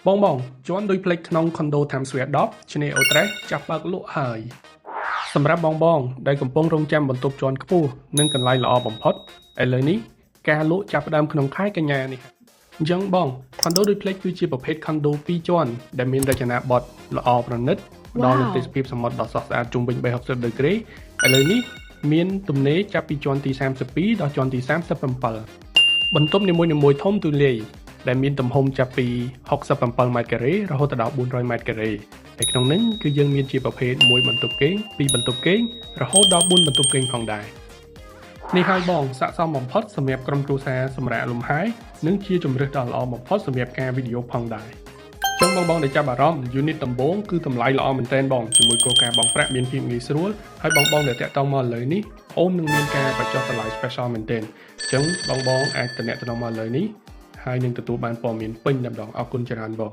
បងជាន់ដោយផ្លេចក្នុង Condo Times Square 10 ឆ្នេរអូត្រេសចាប់បើកលក់ហើយសម្រាប់បងដែលកំពុងរងចាំបន្ទប់ជាន់ខ្ពស់និងកន្លែងល្អបំផុតឥឡូវនេះការលក់ចាប់ផ្ដើមក្នុងខែកញ្ញានេះអញ្ចឹងបង Condo Duplex គឺជាប្រភេទ Condo 2ជាន់ដែលមានរចនាបថល្អប្រណិតផ្ដល់នូវទេសភាពសមុទ្រដ៏ស្រស់ស្អាតជុំវិញ360ដឺក្រេឥឡូវនេះមានទំនេរចាប់ពីជាន់ទី32ដល់ជាន់ទី37បន្ទប់នីមួយៗធំទូលាយដែលមានទំហំចាប់ពី67ម៉ែត្រការ៉េរហូតដល់400ម៉ែត្រការ៉េហើយក្នុងនេះគឺយើងមានជាប្រភេទ1បន្ទប់គេង2បន្ទប់គេងរហូតដល់4បន្ទប់គេងផងដែរនេះហើយបងស័ក្តិសមបំផុតសម្រាប់ក្រុមគ្រួសារសម្រាប់លំហែនិងជាជម្រើសដ៏ល្អបំផុតសម្រាប់ការវីដេអូផងដែរចង់បងដែលចាប់អារម្មណ៍ unit ដំបូងគឺតម្លៃល្អមែនទែនបងជាមួយគោលការណ៍បង់ប្រាក់មានភាពងាយស្រួលហើយបងដែលតាក់ទងមកលើនេះអូននឹងមានការបញ្ចុះតម្លៃ special មែនទែនអញ្ចឹងបងអាចតំណែងមកលើនេះហើយនឹងទទួលបានព័ត៌មានពេញតែម្ដងអរគុណច្រើនបង